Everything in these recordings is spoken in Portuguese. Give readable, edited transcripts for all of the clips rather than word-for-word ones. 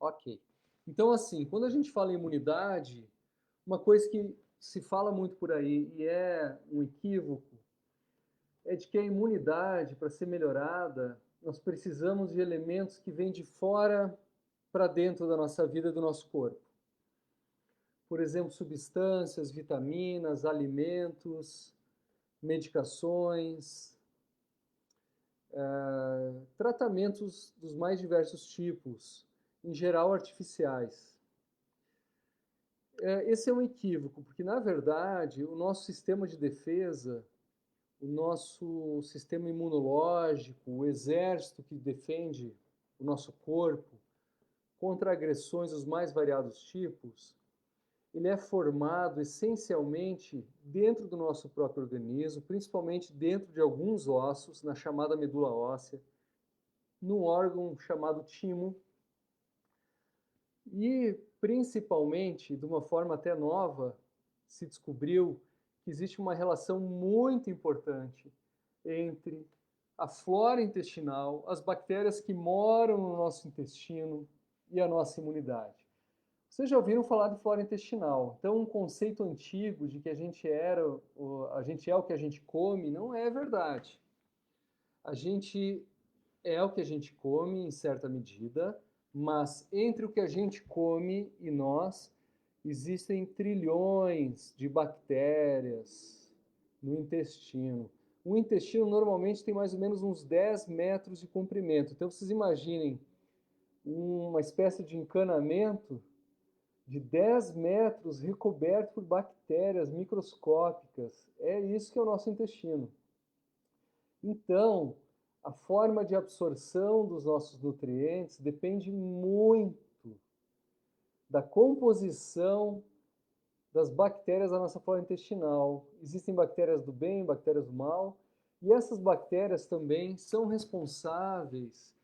Ok. Então, assim, quando a gente fala em imunidade, uma coisa que se fala muito por aí e é um equívoco é de que a imunidade, para ser melhorada, nós precisamos de elementos que vêm de fora para dentro da nossa vida e do nosso corpo. Por exemplo, substâncias, vitaminas, alimentos, medicações, tratamentos dos mais diversos tipos, em geral artificiais. Esse é um equívoco, porque na verdade o nosso sistema de defesa, o nosso sistema imunológico, o exército que defende o nosso corpo contra agressões dos mais variados tipos, ele é formado essencialmente dentro do nosso próprio organismo, principalmente dentro de alguns ossos, na chamada medula óssea, num órgão chamado timo, e principalmente, de uma forma até nova, se descobriu que existe uma relação muito importante entre a flora intestinal, as bactérias que moram no nosso intestino e a nossa imunidade. Vocês já ouviram falar de flora intestinal? Então, um conceito antigo de que a gente a gente é o que a gente come, não é verdade. A gente é o que a gente come em certa medida, mas entre o que a gente come e nós existem trilhões de bactérias no intestino. O intestino normalmente tem mais ou menos uns 10 metros de comprimento. Então vocês imaginem uma espécie de encanamento de 10 metros recoberto por bactérias microscópicas. É isso que é o nosso intestino. Então, a forma de absorção dos nossos nutrientes depende muito da composição das bactérias da nossa flora intestinal. Existem bactérias do bem, bactérias do mal, e essas bactérias também são responsáveis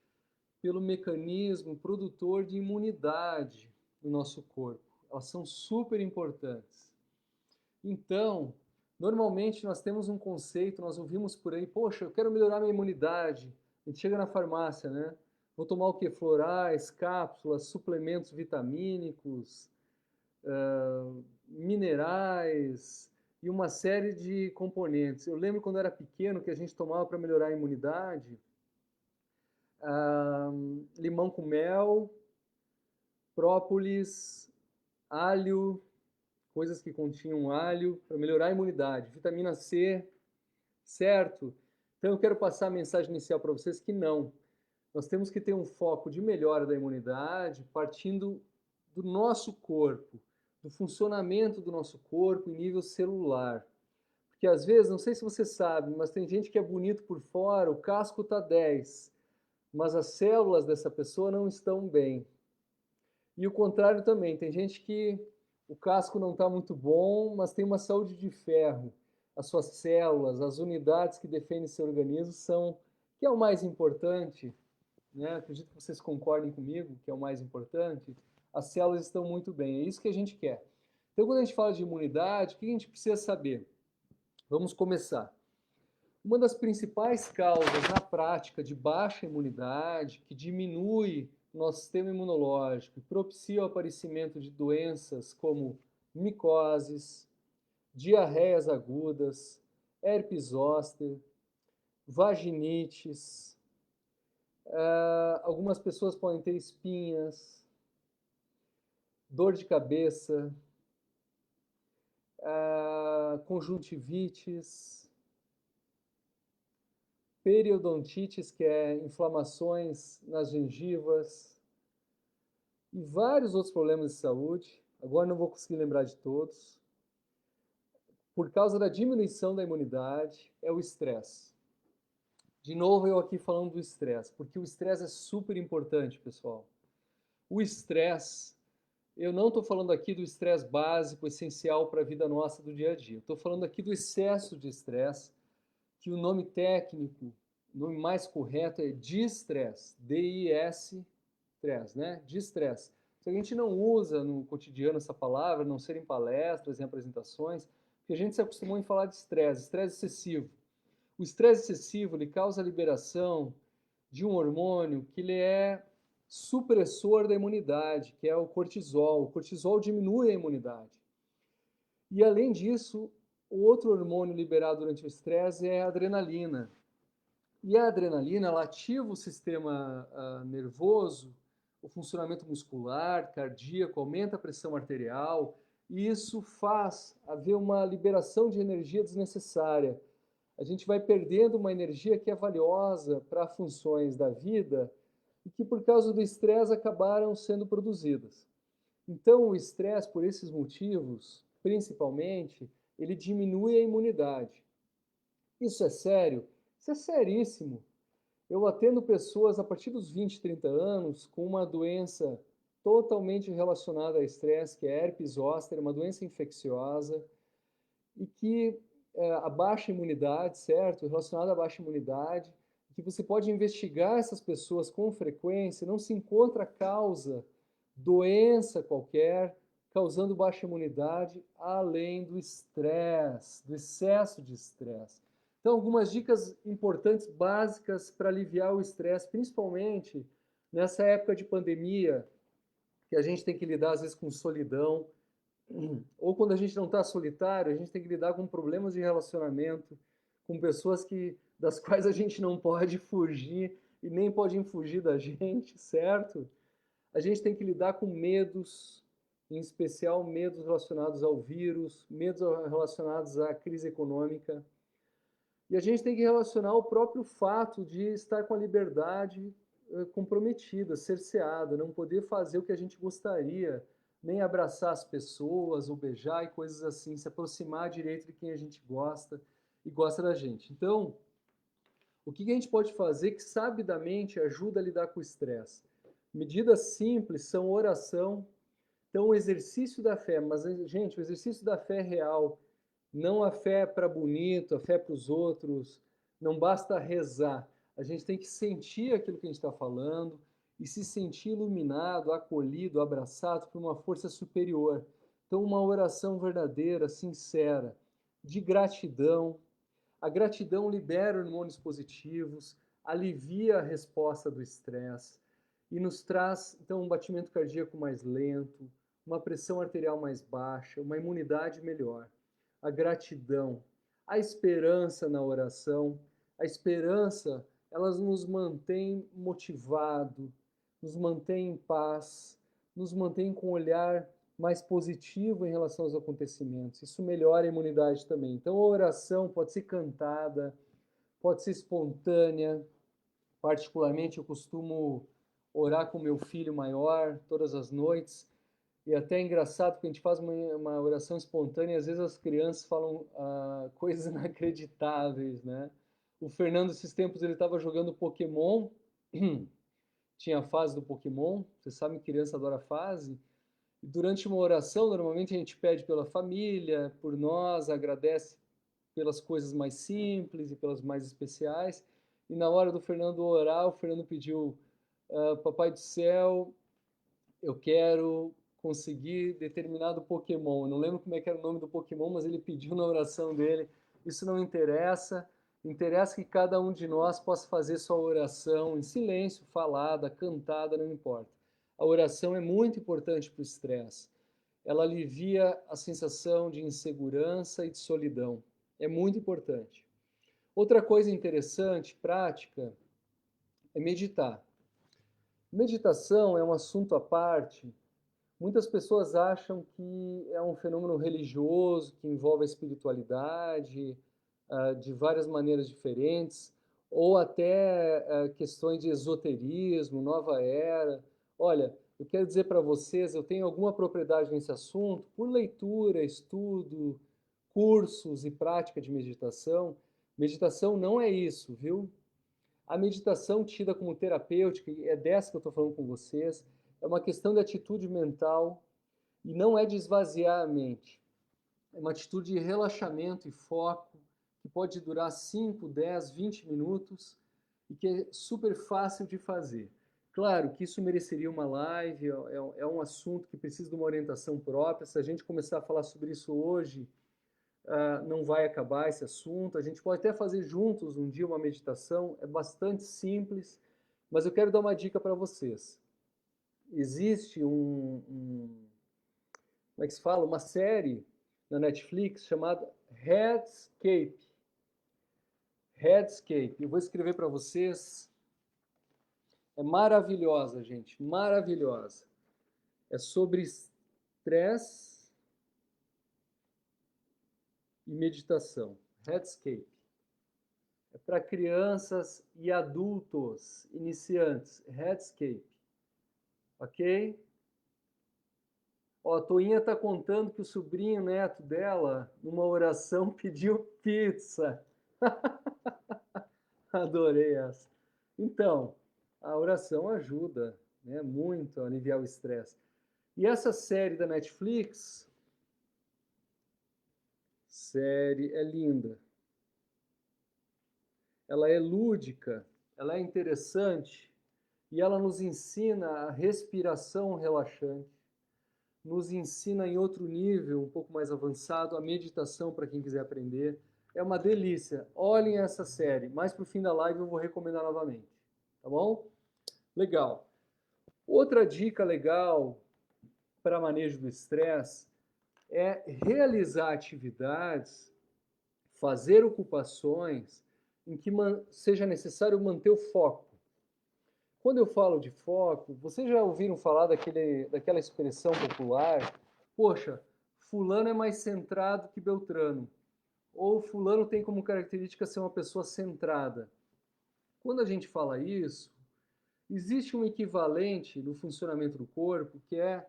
pelo mecanismo produtor de imunidade no nosso corpo. Elas são super importantes. Então, normalmente nós temos um conceito, nós ouvimos por aí, poxa, eu quero melhorar minha imunidade. A gente chega na farmácia, né? Vou tomar o quê? Florais, cápsulas, suplementos vitamínicos, minerais e uma série de componentes. Eu lembro quando eu era pequeno que a gente tomava para melhorar a imunidade, limão com mel, própolis, alho, coisas que continham alho para melhorar a imunidade, vitamina C, certo? Então eu quero passar a mensagem inicial para vocês que não. Nós temos que ter um foco de melhora da imunidade partindo do nosso corpo, do funcionamento do nosso corpo em nível celular. Porque às vezes, não sei se você sabe, mas tem gente que é bonito por fora, o casco está 10, mas as células dessa pessoa não estão bem. E o contrário também, tem gente que o casco não está muito bom, mas tem uma saúde de ferro. As suas células, as unidades que defendem seu organismo são, que é o mais importante, né? Acredito que vocês concordem comigo, que é o mais importante. As células estão muito bem, é isso que a gente quer. Então, quando a gente fala de imunidade, o que a gente precisa saber? Vamos começar. Uma das principais causas na prática de baixa imunidade, que diminui nosso sistema imunológico e propicia o aparecimento de doenças como micoses, diarreias agudas, herpes zoster, vaginites, algumas pessoas podem ter espinhas, dor de cabeça, conjuntivites, periodontites, que é inflamações nas gengivas, e vários outros problemas de saúde. Agora não vou conseguir lembrar de todos. Por causa da diminuição da imunidade, é o estresse. De novo eu aqui falando do estresse, porque o estresse é super importante, pessoal. O estresse, eu não estou falando aqui do estresse básico, essencial para a vida nossa do dia a dia. Estou falando aqui do excesso de estresse, que o nome técnico, o nome mais correto é distress, D-I-S, stress, né? Distress. Se a gente não usa no cotidiano essa palavra, não ser em palestras, em apresentações, porque a gente se acostumou em falar de estresse, estresse excessivo. O estresse excessivo, ele causa a liberação de um hormônio que ele é supressor da imunidade, que é o cortisol. O cortisol diminui a imunidade. E além disso, o outro hormônio liberado durante o estresse é a adrenalina. E a adrenalina, ela ativa o sistema nervoso, o funcionamento muscular, cardíaco, aumenta a pressão arterial, e isso faz haver uma liberação de energia desnecessária. A gente vai perdendo uma energia que é valiosa para funções da vida e que, por causa do estresse, acabaram sendo produzidas. Então, o estresse, por esses motivos, principalmente, ele diminui a imunidade. Isso é sério? Isso é seríssimo. Eu atendo pessoas a partir dos 20, 30 anos com uma doença totalmente relacionada a estresse, que é herpes zoster, uma doença infecciosa, e que a baixa imunidade, certo? Relacionada à baixa imunidade, que você pode investigar essas pessoas com frequência, não se encontra causa, doença qualquer, causando baixa imunidade, além do estresse, do excesso de estresse. Então, algumas dicas importantes, básicas para aliviar o estresse, principalmente nessa época de pandemia, que a gente tem que lidar às vezes com solidão, ou quando a gente não está solitário, a gente tem que lidar com problemas de relacionamento, com pessoas das quais a gente não pode fugir e nem podem fugir da gente, certo? A gente tem que lidar com medos, em especial medos relacionados ao vírus, medos relacionados à crise econômica. E a gente tem que relacionar o próprio fato de estar com a liberdade comprometida, cerceada, não poder fazer o que a gente gostaria, nem abraçar as pessoas, ou beijar e coisas assim, se aproximar direito de quem a gente gosta e gosta da gente. Então, o que a gente pode fazer que sabidamente ajuda a lidar com o estresse? Medidas simples são oração, então o exercício da fé, mas gente, o exercício da fé é real, não a fé para bonito, a fé para os outros, não basta rezar, a gente tem que sentir aquilo que a gente está falando e se sentir iluminado, acolhido, abraçado por uma força superior. Então uma oração verdadeira, sincera, de gratidão. A gratidão libera hormônios positivos, alivia a resposta do estresse e nos traz, então, um batimento cardíaco mais lento, uma pressão arterial mais baixa, uma imunidade melhor. A gratidão, a esperança na oração, a esperança, elas nos mantém motivado, nos mantém em paz, nos mantém com um olhar mais positivo em relação aos acontecimentos. Isso melhora a imunidade também. Então, a oração pode ser cantada, pode ser espontânea. Particularmente, eu costumo orar com meu filho maior todas as noites. E até é engraçado, porque a gente faz uma oração espontânea e às vezes as crianças falam coisas inacreditáveis, né? O Fernando, esses tempos, ele estava jogando Pokémon, tinha a fase do Pokémon, você sabe que criança adora fase, e durante uma oração, normalmente a gente pede pela família, por nós, agradece pelas coisas mais simples e pelas mais especiais, e na hora do Fernando orar, o Fernando pediu, Papai do Céu, eu quero conseguir determinado Pokémon. Eu não lembro como é que era o nome do Pokémon, mas ele pediu na oração dele. Isso não interessa. Interessa que cada um de nós possa fazer sua oração em silêncio, falada, cantada, não importa. A oração é muito importante para o estresse. Ela alivia a sensação de insegurança e de solidão. É muito importante. Outra coisa interessante, prática, é meditar. Meditação é um assunto à parte. Muitas pessoas acham que é um fenômeno religioso, que envolve a espiritualidade, de várias maneiras diferentes, ou até questões de esoterismo, nova era. Olha, eu quero dizer para vocês, eu tenho alguma propriedade nesse assunto, por leitura, estudo, cursos e prática de meditação. Meditação não é isso, viu? A meditação tida como terapêutica, e é dessa que eu estou falando com vocês, é uma questão de atitude mental e não é de esvaziar a mente. É uma atitude de relaxamento e foco que pode durar 5, 10, 20 minutos e que é super fácil de fazer. Claro que isso mereceria uma live, é um assunto que precisa de uma orientação própria. Se a gente começar a falar sobre isso hoje, não vai acabar esse assunto. A gente pode até fazer juntos um dia uma meditação, é bastante simples, mas eu quero dar uma dica para vocês. existe como é que se fala? Uma série na Netflix chamada Headscape. Headscape. Eu vou escrever para vocês. É maravilhosa, gente. Maravilhosa. É sobre estresse e meditação. Headscape. É para crianças e adultos iniciantes. Headscape. Ok? Ó, a Toinha está contando que o sobrinho neto dela, numa oração, pediu pizza. Adorei essa. Então, a oração ajuda, né, muito a aliviar o estresse. E essa série da Netflix, série é linda. Ela é lúdica, ela é interessante e ela nos ensina a respiração relaxante, nos ensina em outro nível, um pouco mais avançado, a meditação para quem quiser aprender. É uma delícia. Olhem essa série. Mais para o fim da live eu vou recomendar novamente. Tá bom? Legal. Outra dica legal para manejo do estresse é realizar atividades, fazer ocupações em que seja necessário manter o foco. Quando eu falo de foco, vocês já ouviram falar daquela expressão popular? Poxa, fulano é mais centrado que Beltrano. Ou fulano tem como característica ser uma pessoa centrada. Quando a gente fala isso, existe um equivalente no funcionamento do corpo, que é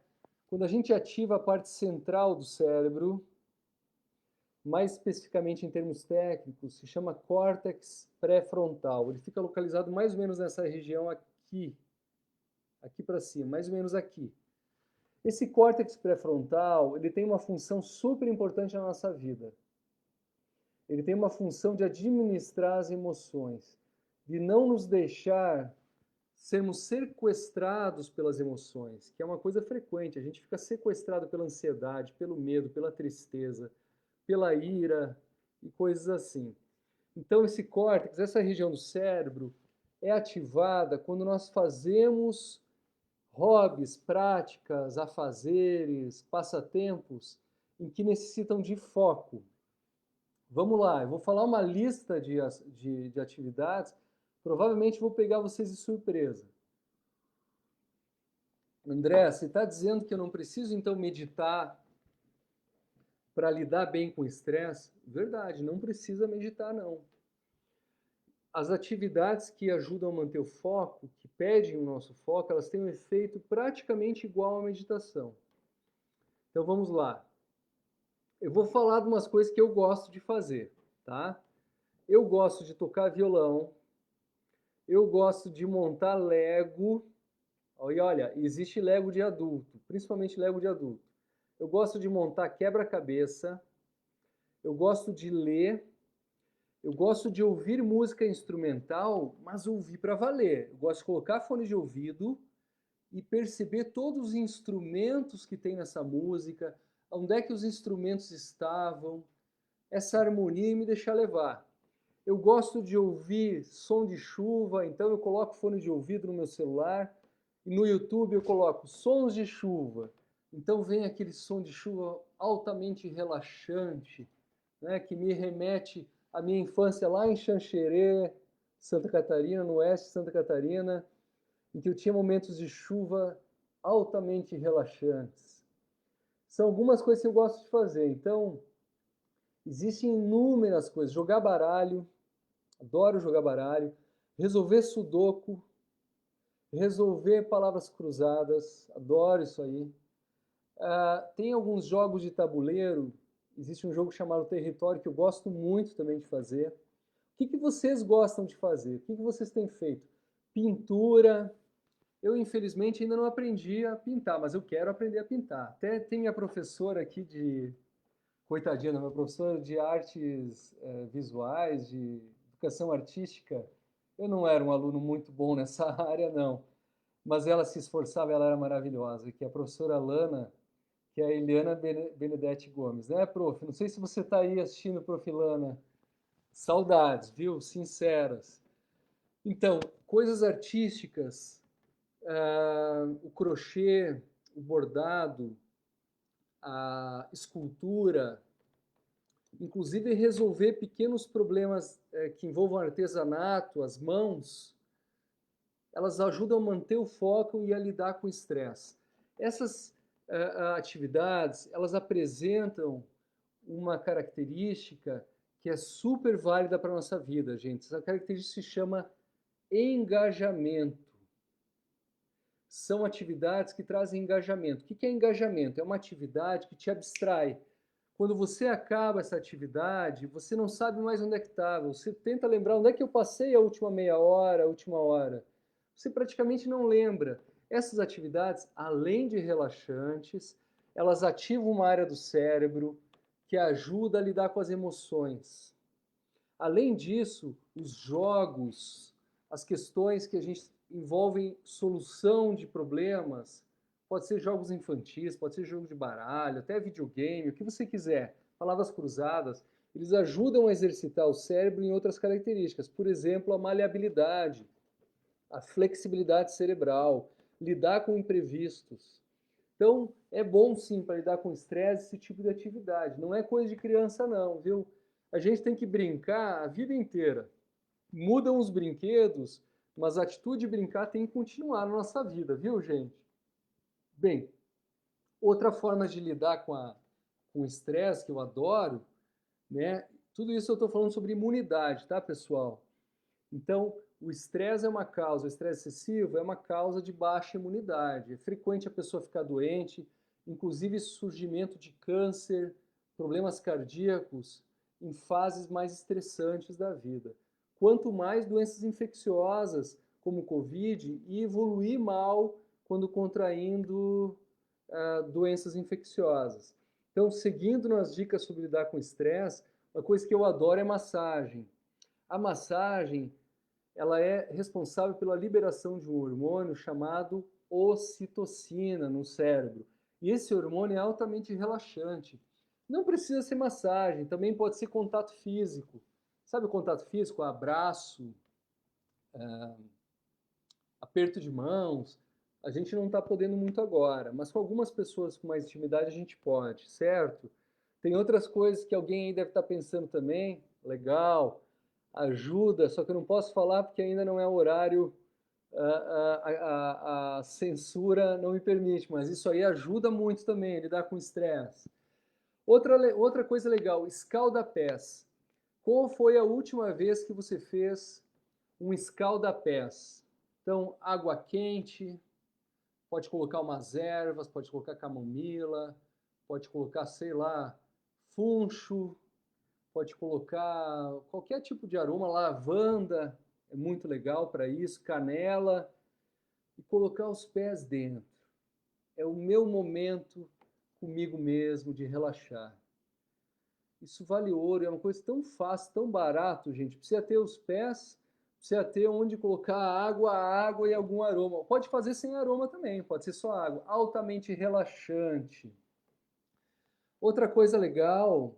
quando a gente ativa a parte central do cérebro, mais especificamente em termos técnicos, se chama córtex pré-frontal. Ele fica localizado mais ou menos nessa região aqui para cima, mais ou menos aqui. Esse córtex pré-frontal, ele tem uma função super importante na nossa vida. Ele tem uma função de administrar as emoções, de não nos deixar sermos sequestrados pelas emoções, que é uma coisa frequente. A gente fica sequestrado pela ansiedade, pelo medo, pela tristeza, pela ira e coisas assim. Então, esse córtex, essa região do cérebro, é ativada quando nós fazemos hobbies, práticas, afazeres, passatempos em que necessitam de foco. Vamos lá, eu vou falar uma lista de atividades, provavelmente vou pegar vocês de surpresa. André, você está dizendo que eu não preciso então meditar para lidar bem com o estresse? Verdade, não precisa meditar não. As atividades que ajudam a manter o foco, que pedem o nosso foco, elas têm um efeito praticamente igual à meditação. Então vamos lá. Eu vou falar de umas coisas que eu gosto de fazer, tá? Eu gosto de tocar violão, eu gosto de montar Lego. E olha, existe Lego de adulto, principalmente Lego de adulto. Eu gosto de montar quebra-cabeça, eu gosto de ler, eu gosto de ouvir música instrumental, mas ouvir para valer. Eu gosto de colocar fone de ouvido e perceber todos os instrumentos que tem nessa música, onde é que os instrumentos estavam, essa harmonia e me deixar levar. Eu gosto de ouvir som de chuva, então eu coloco fone de ouvido no meu celular e no YouTube eu coloco sons de chuva. Então vem aquele som de chuva altamente relaxante, né, que me remete à minha infância lá em Xanxerê, Santa Catarina, no oeste de Santa Catarina, em que eu tinha momentos de chuva altamente relaxantes. São algumas coisas que eu gosto de fazer. Então, existem inúmeras coisas. Jogar baralho, adoro jogar baralho. Resolver sudoku, resolver palavras cruzadas, adoro isso aí. Tem alguns jogos de tabuleiro, existe um jogo chamado Território que eu gosto muito também de fazer. O que vocês gostam de fazer? O que vocês têm feito? Pintura. Eu, infelizmente, ainda não aprendi a pintar, mas eu quero aprender a pintar. Até tem minha professora aqui de... Coitadinha, minha professora de artes visuais, de educação artística. Eu não era um aluno muito bom nessa área, não. Mas ela se esforçava, ela era maravilhosa. Que é a professora Lana, que é a Eliana Benedetti Gomes, né, prof? Não sei se você está aí assistindo, prof. Lana. Saudades, viu? Sinceras. Então, coisas artísticas o crochê, o bordado, a escultura, inclusive resolver pequenos problemas que envolvam artesanato, as mãos, elas ajudam a manter o foco e a lidar com o estresse. Essas atividades, elas apresentam uma característica que é super válida para a nossa vida, gente. Essa característica se chama engajamento. São atividades que trazem engajamento. O que é engajamento? É uma atividade que te abstrai. Quando você acaba essa atividade, você não sabe mais onde é que estava. Você tenta lembrar onde é que eu passei a última meia hora, a última hora. Você praticamente não lembra. Essas atividades, além de relaxantes, elas ativam uma área do cérebro que ajuda a lidar com as emoções. Além disso, os jogos, as questões que a gente envolvem solução de problemas, pode ser jogos infantis, pode ser jogo de baralho, até videogame, o que você quiser, palavras cruzadas, eles ajudam a exercitar o cérebro em outras características, por exemplo, a maleabilidade, a flexibilidade cerebral, lidar com imprevistos. Então, é bom sim para lidar com estresse esse tipo de atividade. Não é coisa de criança não, viu? A gente tem que brincar a vida inteira. Mudam os brinquedos, mas a atitude de brincar tem que continuar na nossa vida, viu, gente? Bem, outra forma de lidar com o estresse, que eu adoro, né? Tudo isso eu estou falando sobre imunidade, tá, pessoal? Então, o estresse é uma causa, o estresse excessivo é uma causa de baixa imunidade. É frequente a pessoa ficar doente, inclusive surgimento de câncer, problemas cardíacos em fases mais estressantes da vida. Quanto mais doenças infecciosas, como o Covid, e evoluir mal quando contraindo doenças infecciosas. Então, seguindo nas dicas sobre lidar com estresse, uma coisa que eu adoro é massagem. A massagem ela é responsável pela liberação de um hormônio chamado ocitocina no cérebro. E esse hormônio é altamente relaxante. Não precisa ser massagem, também pode ser contato físico. Sabe o contato físico? Abraço, aperto de mãos. A gente não está podendo muito agora, mas com algumas pessoas com mais intimidade a gente pode, certo? Tem outras coisas que alguém aí deve estar pensando também. Legal, ajuda, só que eu não posso falar porque ainda não é horário, a censura não me permite, mas isso aí ajuda muito também a lidar com estresse. Outra coisa legal, escalda-pés. Qual foi a última vez que você fez um escalda-pés? Então, água quente, pode colocar umas ervas, pode colocar camomila, pode colocar, sei lá, funcho, pode colocar qualquer tipo de aroma, lavanda é muito legal para isso, canela, e colocar os pés dentro. É o meu momento comigo mesmo de relaxar. Isso vale ouro, é uma coisa tão fácil, tão barato, gente. Precisa ter os pés, precisa ter onde colocar água e algum aroma. Pode fazer sem aroma também, pode ser só água. Altamente relaxante. Outra coisa legal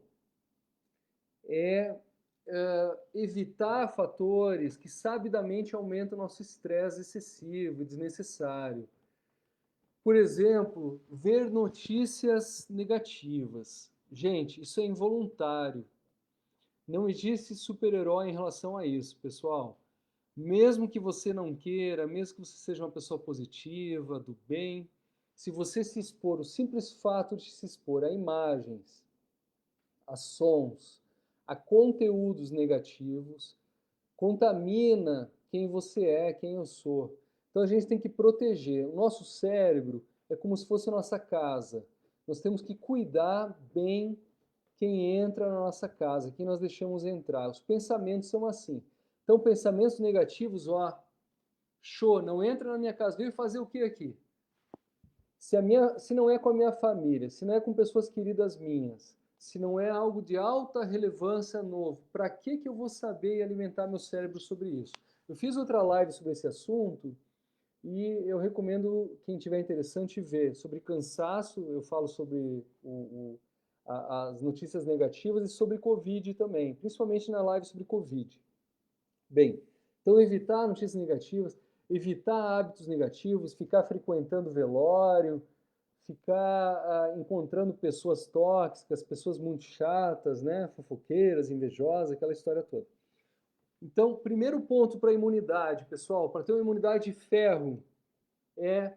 é evitar fatores que sabidamente aumentam o nosso estresse excessivo e desnecessário. Por exemplo, ver notícias negativas. Gente, isso é involuntário. Não existe super-herói em relação a isso, pessoal. Mesmo que você não queira, mesmo que você seja uma pessoa positiva, do bem, se você se expor, o simples fato de se expor a imagens, a sons, a conteúdos negativos, contamina quem você é, quem eu sou. Então a gente tem que proteger. O nosso cérebro é como se fosse a nossa casa. Nós temos que cuidar bem quem entra na nossa casa, quem nós deixamos entrar. Os pensamentos são assim. Então, pensamentos negativos, ó, show, não entra na minha casa, veio fazer o que aqui? Se não é com a minha família, se não é com pessoas queridas minhas, se não é algo de alta relevância novo, para que eu vou saber e alimentar meu cérebro sobre isso? Eu fiz outra live sobre esse assunto e eu recomendo quem tiver interessante ver. Sobre cansaço, eu falo sobre as notícias negativas e sobre Covid também, principalmente na live sobre Covid. Bem, então evitar notícias negativas, evitar hábitos negativos, ficar frequentando velório, ficar encontrando pessoas tóxicas, pessoas muito chatas, né? Fofoqueiras, invejosas, aquela história toda. Então, primeiro ponto para a imunidade, pessoal, para ter uma imunidade de ferro, é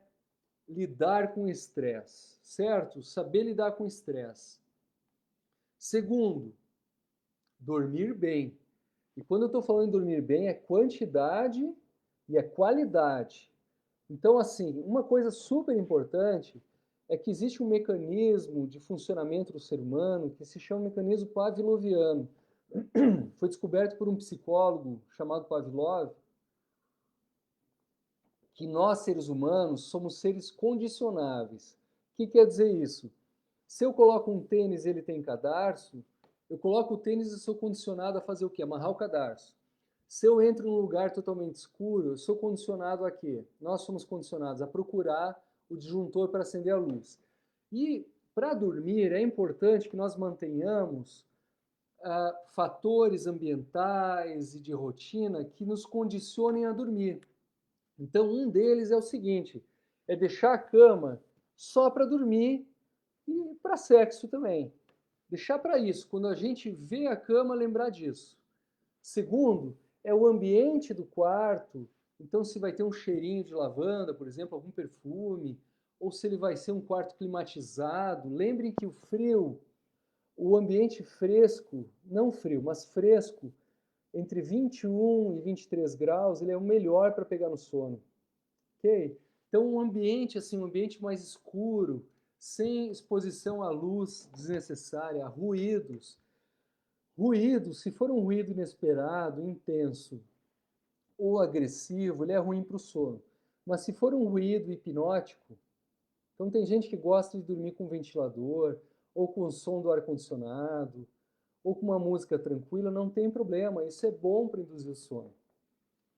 lidar com estresse, certo? Saber lidar com estresse. Segundo, dormir bem. E quando eu estou falando em dormir bem, é quantidade e é qualidade. Então, assim, uma coisa super importante é que existe um mecanismo de funcionamento do ser humano que se chama mecanismo pavloviano. Foi descoberto por um psicólogo chamado Pavlov, que nós, seres humanos, somos seres condicionáveis. O que quer dizer isso? Se eu coloco um tênis e ele tem cadarço, eu coloco o tênis e sou condicionado a fazer o quê? Amarrar o cadarço. Se eu entro num lugar totalmente escuro, eu sou condicionado a quê? Nós somos condicionados a procurar o disjuntor para acender a luz. E para dormir é importante que nós mantenhamos fatores ambientais e de rotina que nos condicionem a dormir. Então, um deles é o seguinte: é deixar a cama só para dormir e para sexo também. Deixar para isso, quando a gente vê a cama, lembrar disso. Segundo, é o ambiente do quarto. Então, se vai ter um cheirinho de lavanda, por exemplo, algum perfume, ou se ele vai ser um quarto climatizado. Lembrem que o frio, o ambiente fresco, não frio, mas fresco, entre 21 e 23 graus, ele é o melhor para pegar no sono. Ok? Então, um ambiente assim, um ambiente mais escuro, sem exposição à luz desnecessária, a ruídos. Ruído, se for um ruído inesperado, intenso ou agressivo, ele é ruim para o sono. Mas se for um ruído hipnótico, então tem gente que gosta de dormir com ventilador, ou com o som do ar-condicionado, ou com uma música tranquila, não tem problema, isso é bom para induzir o sono.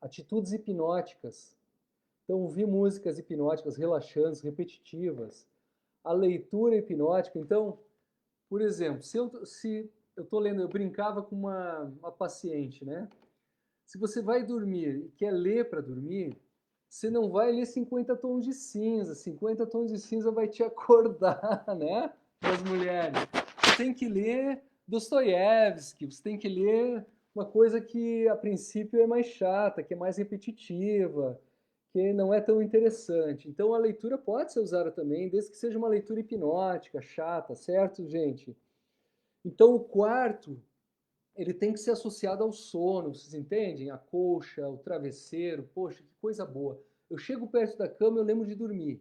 Atitudes hipnóticas. Então, ouvir músicas hipnóticas relaxantes, repetitivas. A leitura hipnótica. Então, por exemplo, se eu estou lendo, eu brincava com uma paciente, né? Se você vai dormir e quer ler para dormir, você não vai ler 50 tons de cinza. 50 tons de cinza vai te acordar, né? Das mulheres. Você tem que ler Dostoiévski, você tem que ler uma coisa que a princípio é mais chata, que é mais repetitiva, que não é tão interessante. Então a leitura pode ser usada também, desde que seja uma leitura hipnótica, chata, certo, gente? Então o quarto, ele tem que ser associado ao sono, vocês entendem? A colcha, o travesseiro, poxa, que coisa boa. Eu chego perto da cama, eu lembro de dormir.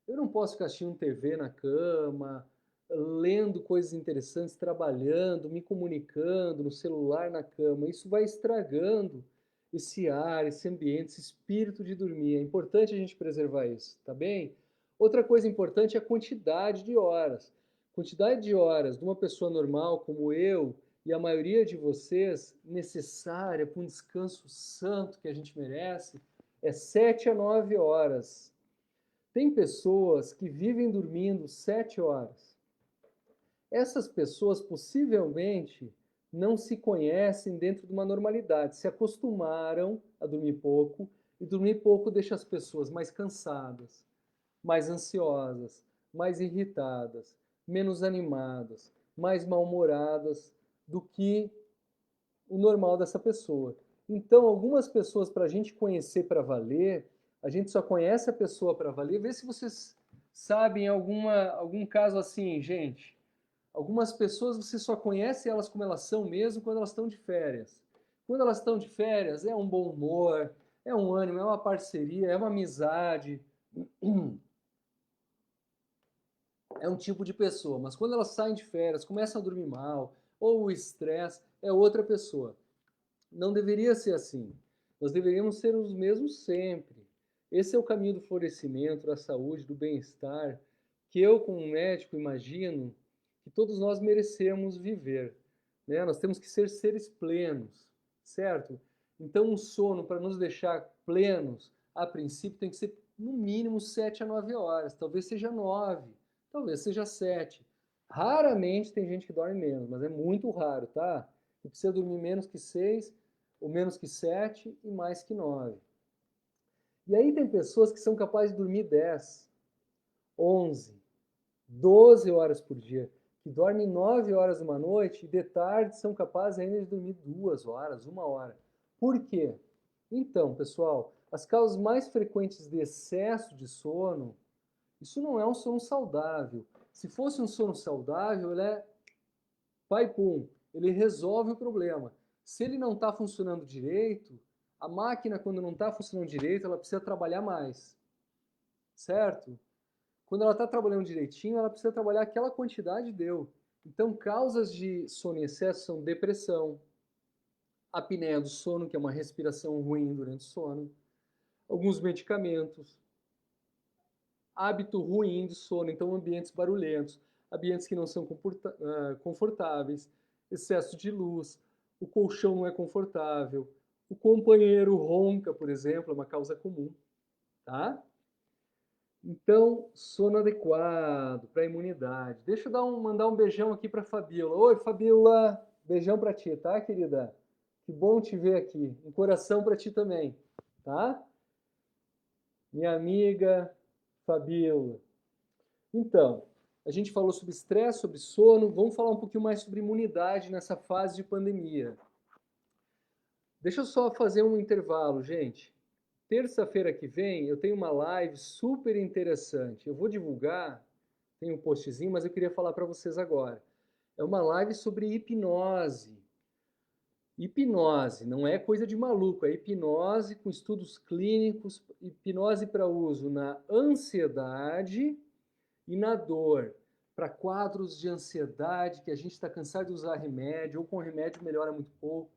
Eu não posso ficar assistindo TV na cama, lendo coisas interessantes, trabalhando, me comunicando no celular na cama. Isso vai estragando esse ar, esse ambiente, esse espírito de dormir. É importante a gente preservar isso, tá bem? Outra coisa importante é a quantidade de horas. Quantidade de horas de uma pessoa normal como eu e a maioria de vocês, necessária para um descanso santo que a gente merece, é 7 a 9 horas. Tem pessoas que vivem dormindo 7 horas. Essas pessoas possivelmente não se conhecem dentro de uma normalidade, se acostumaram a dormir pouco, e dormir pouco deixa as pessoas mais cansadas, mais ansiosas, mais irritadas, menos animadas, mais mal-humoradas do que o normal dessa pessoa. Então, algumas pessoas, para a gente conhecer para valer, a gente só conhece a pessoa para valer. Vê se vocês sabem algum caso assim, gente. Algumas pessoas você só conhece elas como elas são mesmo quando elas estão de férias. Quando elas estão de férias, é um bom humor, é um ânimo, é uma parceria, é uma amizade, é um tipo de pessoa. Mas quando elas saem de férias, começam a dormir mal, ou o estresse, é outra pessoa. Não deveria ser assim. Nós deveríamos ser os mesmos sempre. Esse é o caminho do florescimento, da saúde, do bem-estar, que eu, como médico, imagino que todos nós merecemos viver. Né? Nós temos que ser seres plenos, certo? Então, um sono para nos deixar plenos, a princípio, tem que ser no mínimo 7 a 9 horas. Talvez seja 9, talvez seja 7. Raramente tem gente que dorme menos, mas é muito raro, tá? Você precisa dormir menos que 6, ou menos que 7 e mais que 9. E aí tem pessoas que são capazes de dormir 10, 11, 12 horas por dia, que dormem 9 horas uma noite e de tarde são capazes ainda de dormir 2 horas, 1 hora. Por quê? Então, pessoal, as causas mais frequentes de excesso de sono, isso não é um sono saudável. Se fosse um sono saudável, ele é pai pum, ele resolve o problema. Se ele não está funcionando direito, a máquina, quando não está funcionando direito, ela precisa trabalhar mais, certo? Quando ela está trabalhando direitinho, ela precisa trabalhar aquela quantidade que deu. Então, causas de sono em excesso são depressão, apneia do sono, que é uma respiração ruim durante o sono, alguns medicamentos, hábito ruim de sono, então ambientes barulhentos, ambientes que não são confortáveis, excesso de luz, o colchão não é confortável, o companheiro ronca, por exemplo, é uma causa comum, tá? Então, sono adequado para a imunidade. Deixa eu mandar um beijão aqui para a Fabíola. Oi, Fabíola, beijão para ti, tá, querida? Que bom te ver aqui. Um coração para ti também, tá? Minha amiga Fabíola. Então, a gente falou sobre estresse, sobre sono, vamos falar um pouquinho mais sobre imunidade nessa fase de pandemia. Deixa eu só fazer um intervalo, gente. Terça-feira que vem eu tenho uma live super interessante. Eu vou divulgar, tem um postzinho, mas eu queria falar para vocês agora. É uma live sobre hipnose. Hipnose, não é coisa de maluco, é hipnose com estudos clínicos, hipnose para uso na ansiedade e na dor, para quadros de ansiedade que a gente está cansado de usar remédio, ou com remédio melhora muito pouco,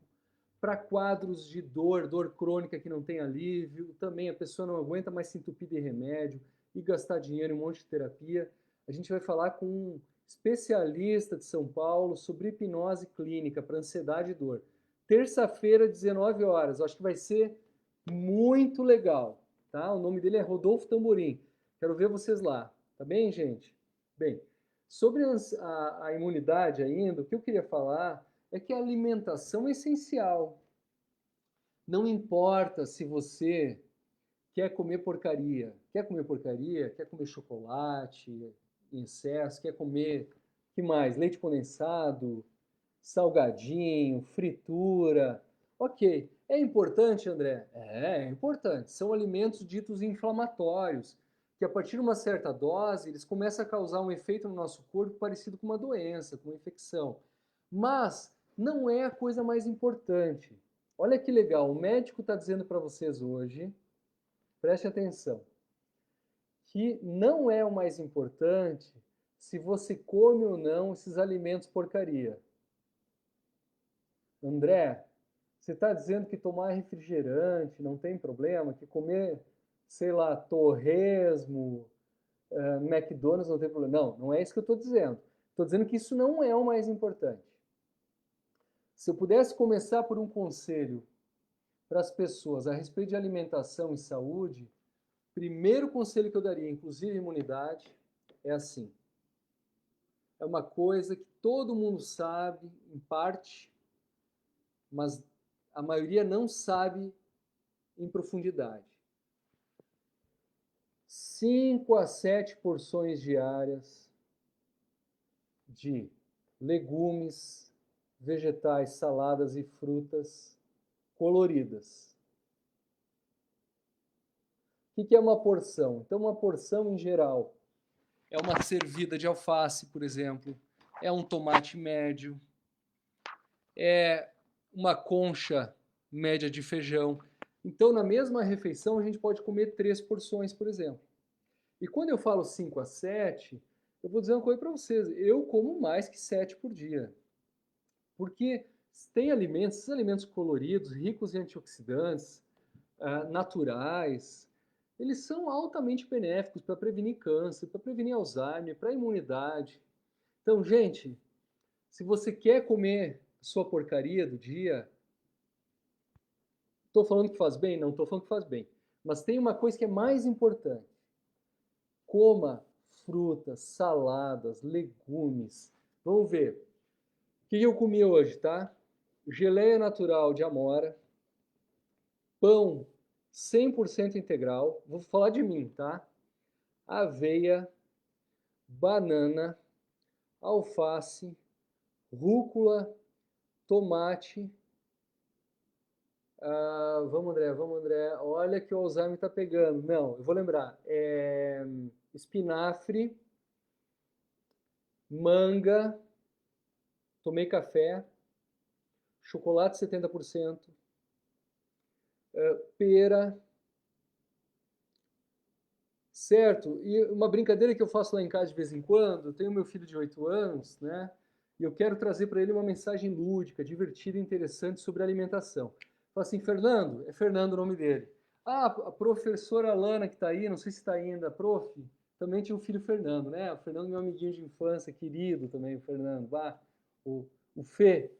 para quadros de dor, dor crônica que não tem alívio, também a pessoa não aguenta mais se entupir de remédio e gastar dinheiro em um monte de terapia. A gente vai falar com um especialista de São Paulo sobre hipnose clínica para ansiedade e dor. Terça-feira, 19 horas. Acho que vai ser muito legal, tá? O nome dele é Rodolfo Tamborim. Quero ver vocês lá. Tá bem, gente? Bem, sobre a imunidade ainda, o que eu queria falar é que a alimentação é essencial. Não importa se você quer comer porcaria, quer comer chocolate em excesso, quer comer, que mais? Leite condensado, salgadinho, fritura. Ok. É importante, André? É importante. São alimentos ditos inflamatórios, que a partir de uma certa dose, eles começam a causar um efeito no nosso corpo parecido com uma doença, com uma infecção. Mas não é a coisa mais importante. Olha que legal, o médico está dizendo para vocês hoje, preste atenção, que não é o mais importante se você come ou não esses alimentos porcaria. André, você está dizendo que tomar refrigerante não tem problema, que comer, sei lá, torresmo, McDonald's não tem problema. Não, não é isso que eu estou dizendo. Estou dizendo que isso não é o mais importante. Se eu pudesse começar por um conselho para as pessoas a respeito de alimentação e saúde, primeiro conselho que eu daria, inclusive imunidade, é assim. É uma coisa que todo mundo sabe, em parte, mas a maioria não sabe em profundidade. 5 a 7 porções diárias de legumes, vegetais, saladas e frutas coloridas. O que é uma porção? Então, uma porção em geral é uma servida de alface, por exemplo, é um tomate médio, é uma concha média de feijão. Então, na mesma refeição, a gente pode comer 3 porções, por exemplo. E quando eu falo 5 a 7, eu vou dizer uma coisa para vocês. Eu como mais que 7 por dia. Porque tem alimentos, esses alimentos coloridos, ricos em antioxidantes, naturais, eles são altamente benéficos para prevenir câncer, para prevenir Alzheimer, para a imunidade. Então, gente, se você quer comer sua porcaria do dia, estou falando que faz bem? Não estou falando que faz bem. Mas tem uma coisa que é mais importante. Coma frutas, saladas, legumes. Vamos ver. O que eu comi hoje, tá? Geleia natural de amora, pão 100% integral. Vou falar de mim, tá? Aveia, banana, alface, rúcula, tomate. Vamos, André, vamos, André. Olha que o Alzheimer tá pegando. Não, eu vou lembrar. Espinafre, manga, tomei café, chocolate 70%, pera, certo? E uma brincadeira que eu faço lá em casa de vez em quando, eu tenho meu filho de 8 anos, né? E eu quero trazer para ele uma mensagem lúdica, divertida e interessante sobre alimentação. Fala assim, Fernando, é Fernando o nome dele. Ah, a professora Alana que está aí, não sei se está ainda, prof, também tinha um filho Fernando, né? O Fernando é meu amiguinho de infância, querido também, o Fernando. Bah, o Fê.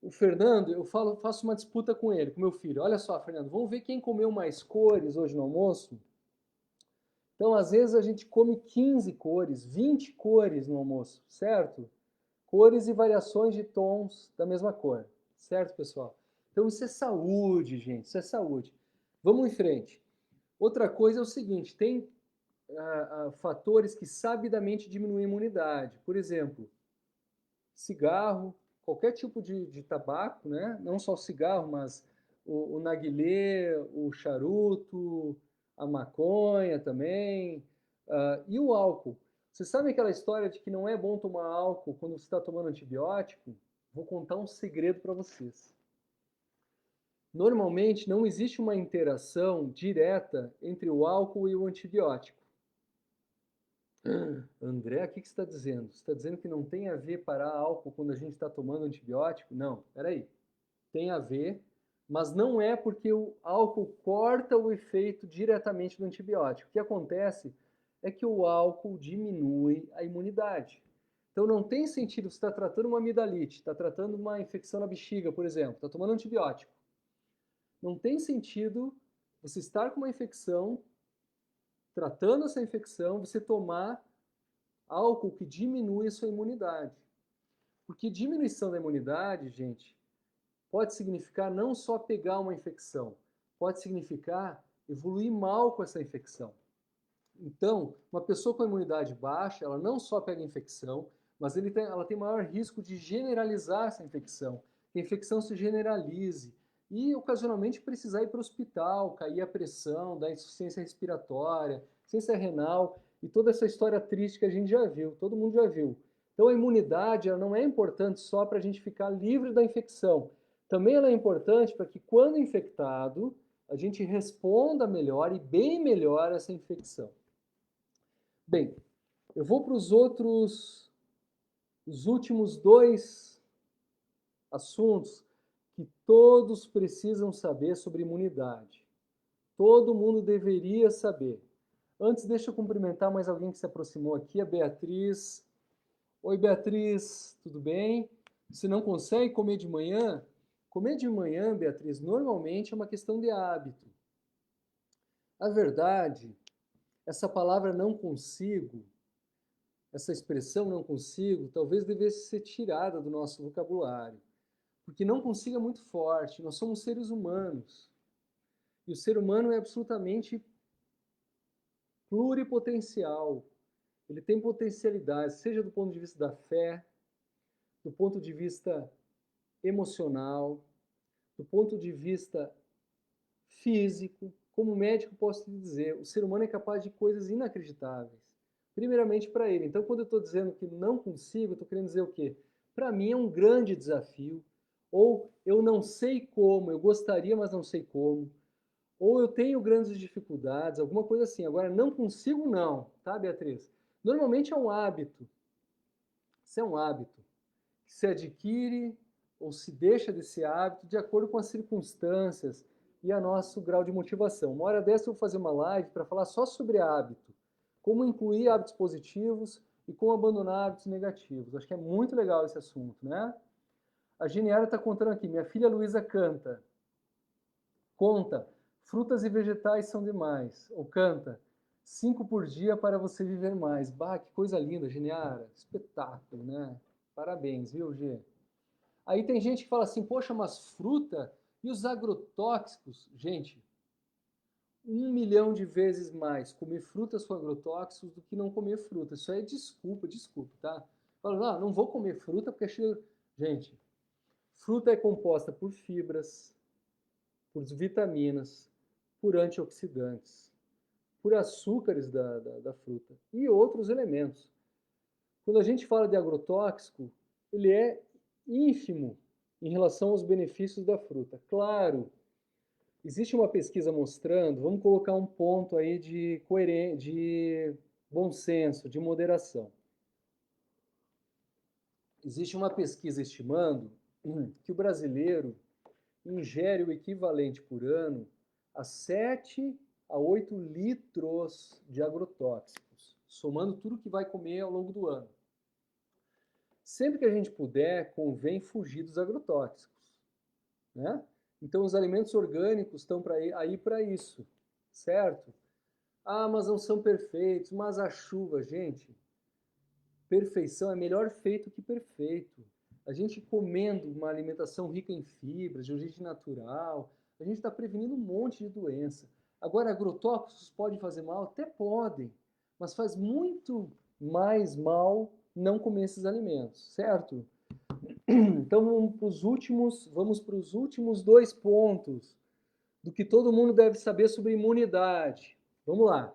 O Fernando, eu faço uma disputa com ele, com meu filho. Olha só, Fernando, vamos ver quem comeu mais cores hoje no almoço? Então, às vezes, a gente come 15 cores, 20 cores no almoço, certo? Cores e variações de tons da mesma cor, certo, pessoal? Então, isso é saúde, gente, isso é saúde. Vamos em frente. Outra coisa é o seguinte, tem fatores que sabidamente diminuem a imunidade. Por exemplo, cigarro, qualquer tipo de tabaco, né? Não só o cigarro, mas o narguilé, o charuto, a maconha também, e o álcool. Você sabe aquela história de que não é bom tomar álcool quando você está tomando antibiótico? Vou contar um segredo para vocês. Normalmente não existe uma interação direta entre o álcool e o antibiótico. André, o que você está dizendo? Você está dizendo que não tem a ver parar álcool quando a gente está tomando antibiótico? Não, peraí. Tem a ver, mas não é porque o álcool corta o efeito diretamente do antibiótico. O que acontece é que o álcool diminui a imunidade. Então não tem sentido você estar tratando uma amidalite, está tratando uma infecção na bexiga, por exemplo, está tomando antibiótico. Não tem sentido você estar com uma infecção, tratando essa infecção, você tomar álcool que diminui a sua imunidade. Porque diminuição da imunidade, gente, pode significar não só pegar uma infecção, pode significar evoluir mal com essa infecção. Então, uma pessoa com imunidade baixa, ela não só pega infecção, mas ela tem maior risco de generalizar essa infecção, que a infecção se generalize e ocasionalmente precisar ir para o hospital, cair a pressão, dar insuficiência respiratória, insuficiência renal e toda essa história triste que a gente já viu, todo mundo já viu. Então a imunidade ela não é importante só para a gente ficar livre da infecção, também ela é importante para que quando infectado, a gente responda melhor e bem melhor a essa infecção. Bem, eu vou para os últimos dois assuntos que todos precisam saber sobre imunidade. Todo mundo deveria saber. Antes, deixa eu cumprimentar mais alguém que se aproximou aqui, a Beatriz. Oi, Beatriz, tudo bem? Você não consegue comer de manhã? Comer de manhã, Beatriz, normalmente é uma questão de hábito. A verdade, essa palavra não consigo, essa expressão não consigo, talvez devesse ser tirada do nosso vocabulário. Porque não consigo é muito forte, nós somos seres humanos. E o ser humano é absolutamente pluripotencial. Ele tem potencialidade, seja do ponto de vista da fé, do ponto de vista emocional, do ponto de vista físico. Como médico, posso te dizer, o ser humano é capaz de coisas inacreditáveis. Primeiramente para ele. Então, quando eu estou dizendo que não consigo, eu estou querendo dizer o quê? Para mim é um grande desafio. Ou eu não sei como, eu gostaria, mas não sei como. Ou eu tenho grandes dificuldades, alguma coisa assim. Agora, não consigo não, tá, Beatriz? Normalmente é um hábito. Isso é um hábito que se adquire ou se deixa desse hábito de acordo com as circunstâncias e a nosso grau de motivação. Uma hora dessa eu vou fazer uma live para falar só sobre hábito, como incluir hábitos positivos e como abandonar hábitos negativos. Acho que é muito legal esse assunto, né? A Geniara está contando aqui, minha filha Luísa conta, frutas e vegetais são demais, ou canta, 5 por dia para você viver mais. Bah, que coisa linda, Geniara, espetáculo, né? Parabéns, viu, Gê? Aí tem gente que fala assim, poxa, mas fruta e os agrotóxicos? Gente, 1 milhão de vezes mais comer frutas com agrotóxicos do que não comer fruta. Isso aí é desculpa, tá? Fala, não vou comer fruta porque é cheio... Gente, fruta é composta por fibras, por vitaminas, por antioxidantes, por açúcares da fruta e outros elementos. Quando a gente fala de agrotóxico, ele é ínfimo em relação aos benefícios da fruta. Claro, existe uma pesquisa mostrando, vamos colocar um ponto aí de bom senso, de moderação. Existe uma pesquisa estimando que o brasileiro ingere o equivalente por ano a 7 a 8 litros de agrotóxicos, somando tudo que vai comer ao longo do ano. Sempre que a gente puder, convém fugir dos agrotóxicos, né? Então, os alimentos orgânicos estão aí para isso, certo? Ah, mas não são perfeitos, mas a chuva, gente, perfeição é melhor feito que perfeito. A gente comendo uma alimentação rica em fibras, de origem natural, a gente está prevenindo um monte de doença. Agora, agrotóxicos podem fazer mal? Até podem, mas faz muito mais mal não comer esses alimentos, certo? Então vamos para os últimos 2 pontos do que todo mundo deve saber sobre imunidade. Vamos lá.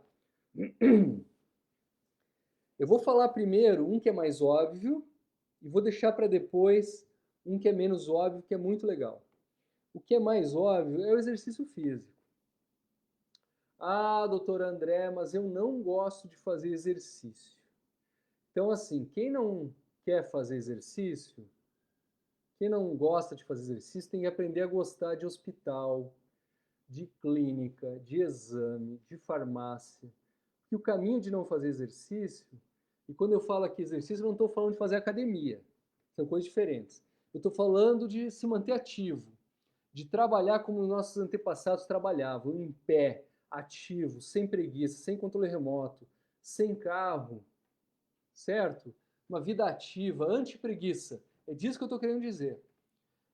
Eu vou falar primeiro um que é mais óbvio e vou deixar para depois um que é menos óbvio, que é muito legal. O que é mais óbvio é o exercício físico. Ah, doutor André, mas eu não gosto de fazer exercício. Então, assim, quem não quer fazer exercício, quem não gosta de fazer exercício, tem que aprender a gostar de hospital, de clínica, de exame, de farmácia. Porque o caminho de não fazer exercício, e quando eu falo aqui exercício, eu não estou falando de fazer academia, são coisas diferentes. Eu estou falando de se manter ativo, de trabalhar como nossos antepassados trabalhavam, em pé, ativo, sem preguiça, sem controle remoto, sem carro, certo? Uma vida ativa, anti-preguiça. É disso que eu estou querendo dizer.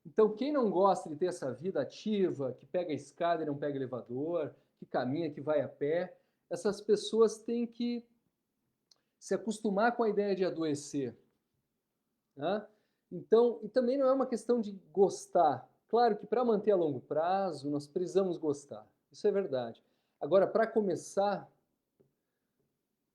Então, quem não gosta de ter essa vida ativa, que pega a escada e não pega elevador, que caminha, que vai a pé, essas pessoas têm que se acostumar com a ideia de adoecer. Né? Então, e também não é uma questão de gostar. Claro que para manter a longo prazo, nós precisamos gostar. Isso é verdade. Agora, para começar,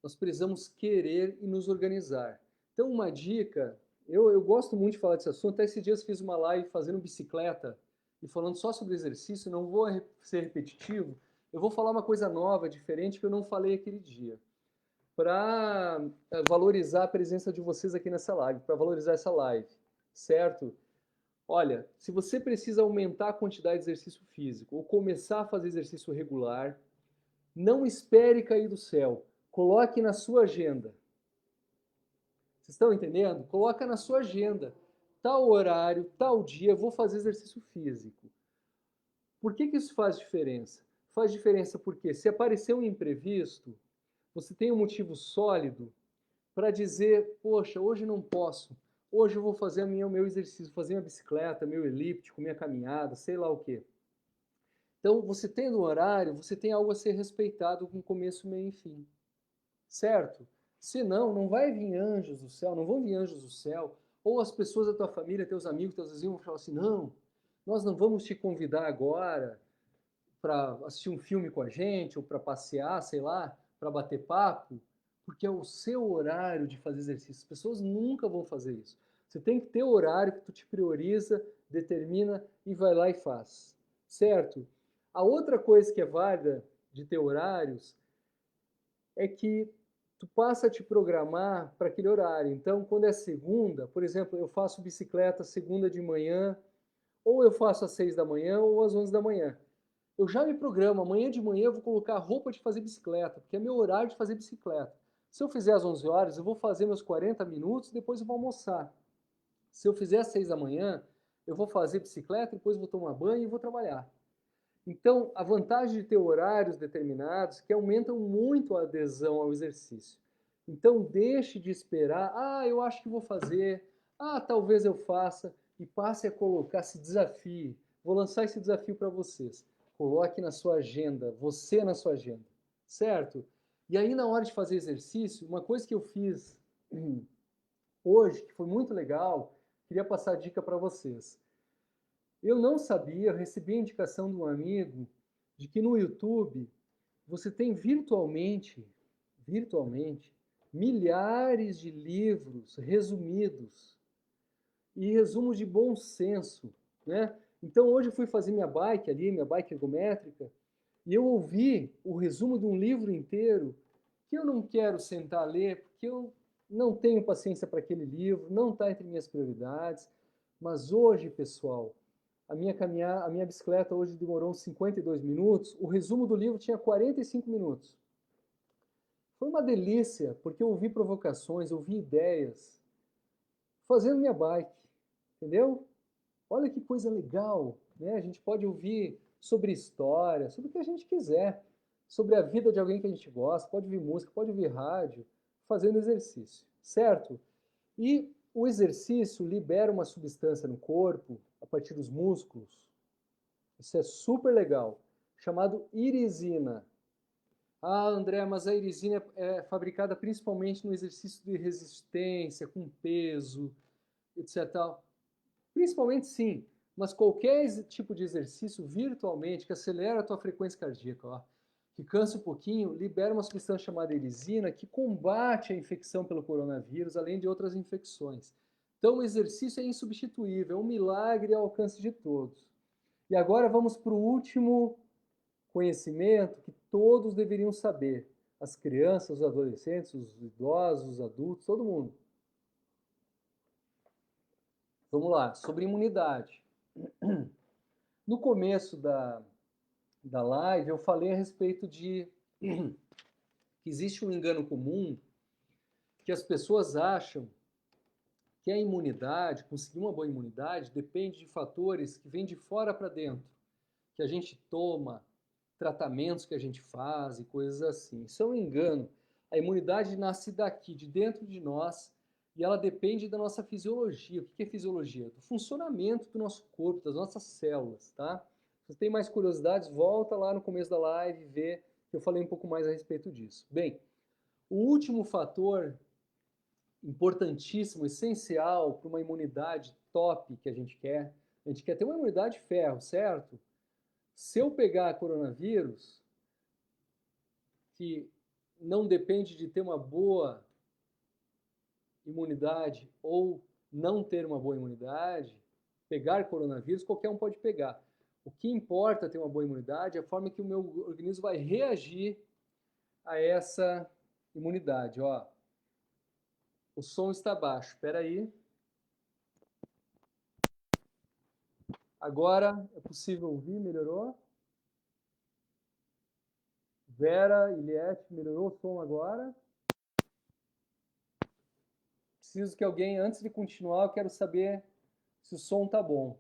nós precisamos querer e nos organizar. Então, uma dica, eu gosto muito de falar desse assunto, até esses dias fiz uma live fazendo bicicleta e falando só sobre exercício, não vou ser repetitivo, eu vou falar uma coisa nova, diferente, que eu não falei aquele dia, para valorizar a presença de vocês aqui nessa live, para valorizar essa live, certo? Olha, se você precisa aumentar a quantidade de exercício físico ou começar a fazer exercício regular, não espere cair do céu. Coloque na sua agenda. Vocês estão entendendo? Coloca na sua agenda. Tal horário, tal dia, eu vou fazer exercício físico. Por que isso faz diferença? Faz diferença porque se aparecer um imprevisto, você tem um motivo sólido para dizer, poxa, hoje não posso. Hoje eu vou fazer o meu exercício, fazer minha bicicleta, meu elíptico, minha caminhada, sei lá o quê. Então, você tendo um horário, você tem algo a ser respeitado com começo, meio e fim. Certo? Senão, não vai vir anjos do céu, não vão vir anjos do céu, ou as pessoas da tua família, teus amigos, teus vizinhos vão falar assim, não, nós não vamos te convidar agora para assistir um filme com a gente, ou para passear, sei lá, para bater papo, porque é o seu horário de fazer exercício. As pessoas nunca vão fazer isso. Você tem que ter o horário que tu te prioriza, determina e vai lá e faz. Certo? A outra coisa que é válida de ter horários é que tu passa a te programar para aquele horário. Então, quando é segunda, por exemplo, eu faço bicicleta segunda de manhã, ou eu faço às 6 da manhã ou às 11 da manhã. Eu já me programo, amanhã de manhã eu vou colocar roupa de fazer bicicleta, porque é meu horário de fazer bicicleta. Se eu fizer às 11 horas, eu vou fazer meus 40 minutos, depois eu vou almoçar. Se eu fizer às 6 da manhã, eu vou fazer bicicleta, depois vou tomar banho e vou trabalhar. Então, a vantagem de ter horários determinados que aumentam muito a adesão ao exercício. Então, deixe de esperar, eu acho que vou fazer, talvez eu faça, e passe a colocar, se desafie. Vou lançar esse desafio para vocês. Coloque na sua agenda, você na sua agenda, certo? E aí, na hora de fazer exercício, uma coisa que eu fiz hoje, que foi muito legal, queria passar a dica para vocês. Eu não sabia, eu recebi a indicação de um amigo de que no YouTube você tem virtualmente, milhares de livros resumidos e resumos de bom senso, né? Então hoje eu fui fazer minha bike ali, minha bike ergométrica, e eu ouvi o resumo de um livro inteiro que eu não quero sentar a ler, porque eu não tenho paciência para aquele livro, não está entre minhas prioridades. Mas hoje, pessoal, a minha bicicleta hoje demorou uns 52 minutos, o resumo do livro tinha 45 minutos. Foi uma delícia, porque eu ouvi provocações, ouvi ideias, fazendo minha bike, entendeu? Olha que coisa legal, né? A gente pode ouvir sobre história, sobre o que a gente quiser, sobre a vida de alguém que a gente gosta, pode ouvir música, pode ouvir rádio, fazendo exercício, certo? E o exercício libera uma substância no corpo, a partir dos músculos, isso é super legal, chamado irisina. Ah, André, mas a irisina é fabricada principalmente no exercício de resistência, com peso, etc. Principalmente sim, mas qualquer tipo de exercício virtualmente que acelera a tua frequência cardíaca, ó, que cansa um pouquinho, libera uma substância chamada erisina que combate a infecção pelo coronavírus, além de outras infecções. Então o exercício é insubstituível, é um milagre ao alcance de todos. E agora vamos para o último conhecimento que todos deveriam saber. As crianças, os adolescentes, os idosos, os adultos, todo mundo. Vamos lá, sobre imunidade. No começo da live, eu falei a respeito de que existe um engano comum que as pessoas acham que a imunidade, conseguir uma boa imunidade, depende de fatores que vêm de fora para dentro, que a gente toma, tratamentos que a gente faz e coisas assim. Isso é um engano. A imunidade nasce daqui, de dentro de nós, e ela depende da nossa fisiologia. O que é fisiologia? Do funcionamento do nosso corpo, das nossas células, tá? Se você tem mais curiosidades, volta lá no começo da live e vê que eu falei um pouco mais a respeito disso. Bem, o último fator importantíssimo, essencial para uma imunidade top que a gente quer ter uma imunidade de ferro, certo? Se eu pegar coronavírus, que não depende de ter uma boa imunidade ou não ter uma boa imunidade, pegar coronavírus, qualquer um pode pegar. O que importa ter uma boa imunidade é a forma que o meu organismo vai reagir a essa imunidade. Ó, o som está baixo, espera aí. Agora é possível ouvir, melhorou? Vera, Iliette, melhorou o som agora? Preciso que alguém, antes de continuar, eu quero saber se o som tá bom.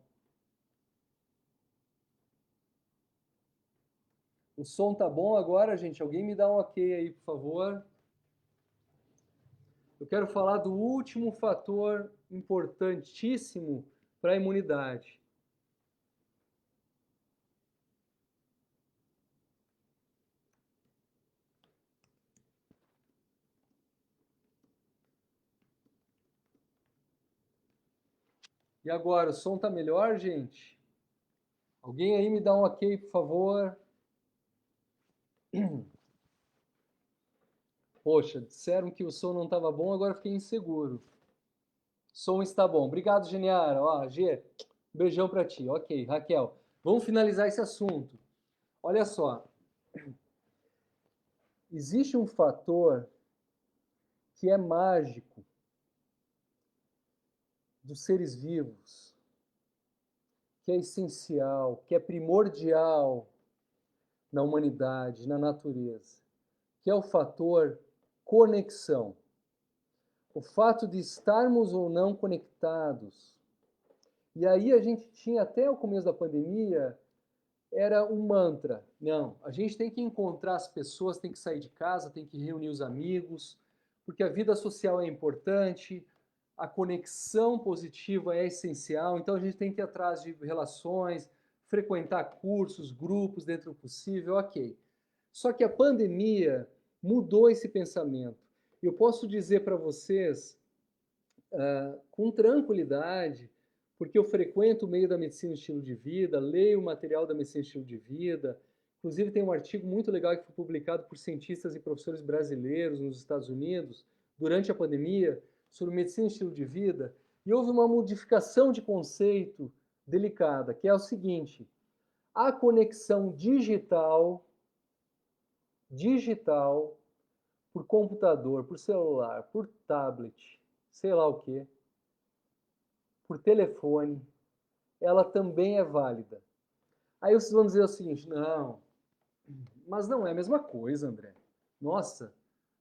O som tá bom agora, gente? Alguém me dá um ok aí, por favor. Eu quero falar do último fator importantíssimo para a imunidade. E agora, o som tá melhor, gente? Alguém aí me dá um ok, por favor? Poxa, disseram que o som não estava bom, agora fiquei inseguro. Som está bom. Obrigado, Geniara. Ó, G, beijão para ti. Ok, Raquel. Vamos finalizar esse assunto. Olha só. Existe um fator que é mágico dos seres vivos, que é essencial, que é primordial na humanidade, na natureza, que é o fator conexão. O fato de estarmos ou não conectados. E aí a gente tinha até o começo da pandemia, era um mantra. Não, a gente tem que encontrar as pessoas, tem que sair de casa, tem que reunir os amigos, porque a vida social é importante, a conexão positiva é essencial, então a gente tem que ir atrás de relações, frequentar cursos, grupos dentro do possível, ok. Só que a pandemia mudou esse pensamento. Eu posso dizer para vocês, com tranquilidade, porque eu frequento o meio da medicina e estilo de vida, leio o material da medicina e estilo de vida, inclusive tem um artigo muito legal que foi publicado por cientistas e professores brasileiros nos Estados Unidos, durante a pandemia, sobre medicina e estilo de vida, e houve uma modificação de conceito delicada, que é o seguinte: a conexão digital por computador, por celular, por tablet, sei lá o que, por telefone, ela também é válida. Aí vocês vão dizer o seguinte: não, mas não é a mesma coisa, André. Nossa,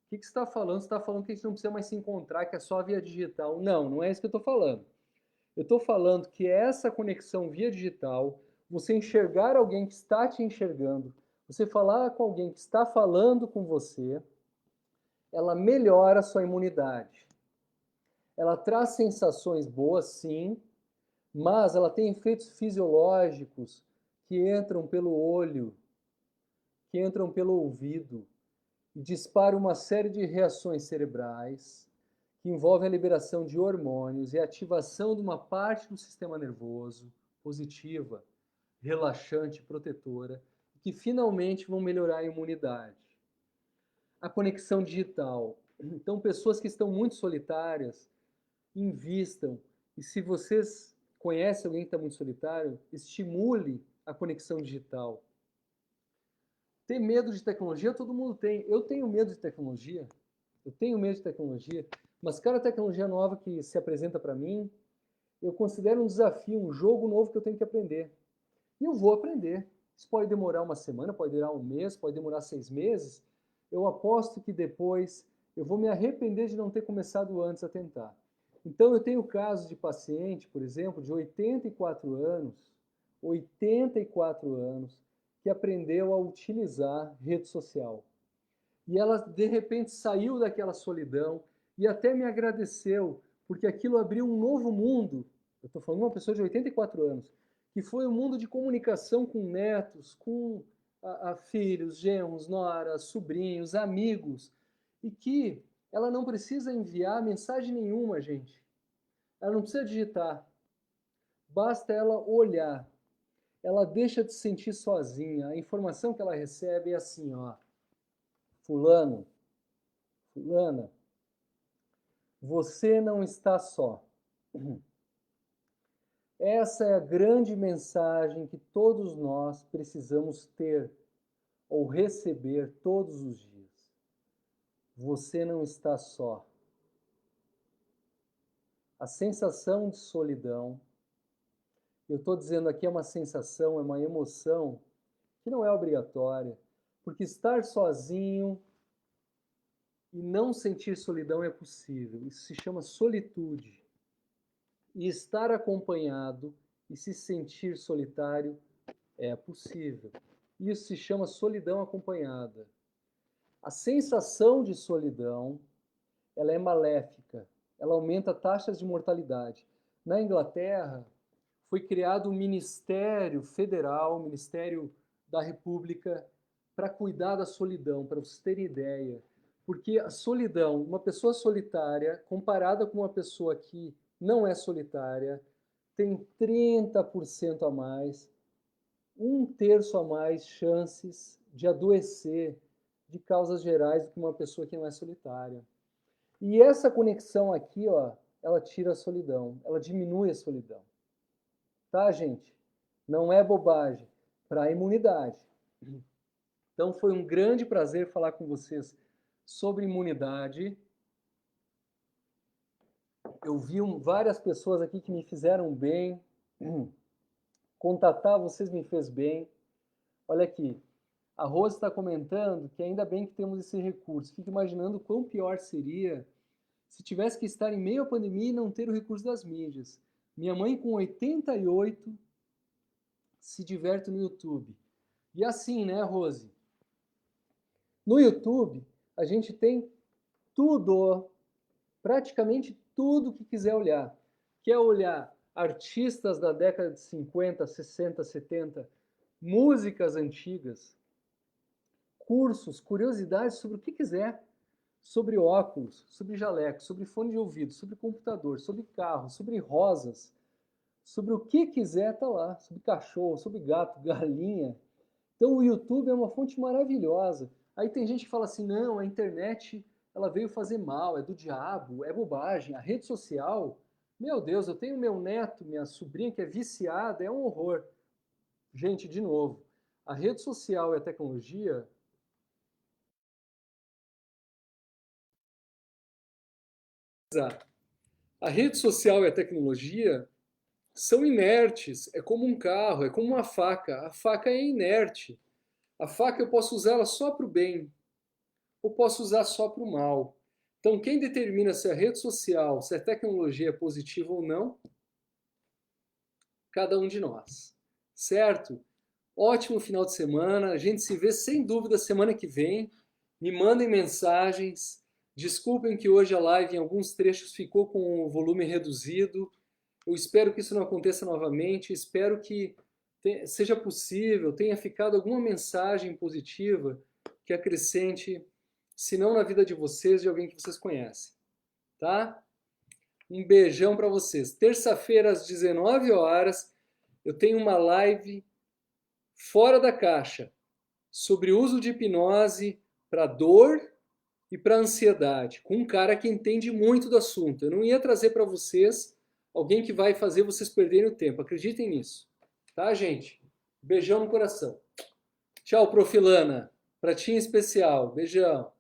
o que você está falando? Você está falando que a gente não precisa mais se encontrar, que é só via digital. Não, não é isso que eu estou falando. Eu estou falando que essa conexão via digital, você enxergar alguém que está te enxergando, você falar com alguém que está falando com você, ela melhora a sua imunidade. Ela traz sensações boas, sim, mas ela tem efeitos fisiológicos que entram pelo olho, que entram pelo ouvido e disparam uma série de reações cerebrais que envolvem a liberação de hormônios e a ativação de uma parte do sistema nervoso positiva, relaxante, protetora, que finalmente vão melhorar a imunidade. A conexão digital. Então, pessoas que estão muito solitárias, invistam. E se vocês conhecem alguém que está muito solitário, estimule a conexão digital. Ter medo de tecnologia, todo mundo tem. Eu tenho medo de tecnologia. Mas cada tecnologia nova que se apresenta para mim, eu considero um desafio, um jogo novo que eu tenho que aprender. E eu vou aprender. Isso pode demorar uma semana, pode demorar um mês, pode demorar 6 meses. Eu aposto que depois eu vou me arrepender de não ter começado antes a tentar. Então eu tenho casos de paciente, por exemplo, de 84 anos, que aprendeu a utilizar rede social. E ela, de repente, saiu daquela solidão e até me agradeceu, porque aquilo abriu um novo mundo. Eu estou falando de uma pessoa de 84 anos, que foi um mundo de comunicação com netos, com filhos, genros, noras, sobrinhos, amigos, e que ela não precisa enviar mensagem nenhuma, gente. Ela não precisa digitar. Basta ela olhar. Ela deixa de se sentir sozinha. A informação que ela recebe é assim, ó: fulano, fulana, você não está só. Essa é a grande mensagem que todos nós precisamos ter ou receber todos os dias. Você não está só. A sensação de solidão, eu estou dizendo aqui, é uma sensação, é uma emoção que não é obrigatória, porque estar sozinho e não sentir solidão é possível. Isso se chama solitude. E estar acompanhado e se sentir solitário é possível. Isso se chama solidão acompanhada. A sensação de solidão, ela é maléfica. Ela aumenta taxas de mortalidade. Na Inglaterra, foi criado um Ministério Federal, Ministério da República, para cuidar da solidão, para vocês terem ideia. Porque a solidão, uma pessoa solitária, comparada com uma pessoa que não é solitária, tem 30% a mais, 1/3 a mais chances de adoecer de causas gerais do que uma pessoa que não é solitária. E essa conexão aqui, ó, ela tira a solidão, ela diminui a solidão. Tá, gente? Não é bobagem. Para a imunidade. Então foi um grande prazer falar com vocês sobre imunidade. Eu vi várias pessoas aqui que me fizeram bem. Contatar vocês me fez bem. Olha aqui, a Rose está comentando que ainda bem que temos esse recurso. Fico imaginando quão pior seria se tivesse que estar em meio à pandemia e não ter o recurso das mídias. Minha mãe, com 88, se diverte no YouTube. E assim, né, Rose? No YouTube, a gente tem tudo, praticamente tudo que quiser olhar. Quer olhar artistas da década de 50, 60, 70, músicas antigas, cursos, curiosidades sobre o que quiser, sobre óculos, sobre jaleco, sobre fone de ouvido, sobre computador, sobre carro, sobre rosas, sobre o que quiser tá lá, sobre cachorro, sobre gato, galinha. Então o YouTube é uma fonte maravilhosa. Aí tem gente que fala assim, não, a internet ela veio fazer mal, é do diabo, é bobagem, a rede social, meu Deus, eu tenho meu neto, minha sobrinha que é viciada, é um horror. Gente, de novo, a rede social e a tecnologia, a rede social e a tecnologia são inertes, é como um carro, é como uma faca. A faca é inerte. A faca eu posso usá-la só para o bem, ou posso usar só para o mal. Então, quem determina se a rede social, se a tecnologia é positiva ou não, cada um de nós. Certo? Ótimo final de semana. A gente se vê sem dúvida semana que vem. Me mandem mensagens. Desculpem que hoje a live em alguns trechos ficou com o volume reduzido. Eu espero que isso não aconteça novamente. Espero que seja possível, tenha ficado alguma mensagem positiva que acrescente, se não na vida de vocês, de alguém que vocês conhecem. Tá? Um beijão para vocês. Terça-feira às 19 horas, eu tenho uma live fora da caixa sobre o uso de hipnose para dor e para ansiedade, com um cara que entende muito do assunto. Eu não ia trazer para vocês alguém que vai fazer vocês perderem o tempo. Acreditem nisso. Tá, gente? Beijão no coração. Tchau, Profilana. Pra ti em especial. Beijão.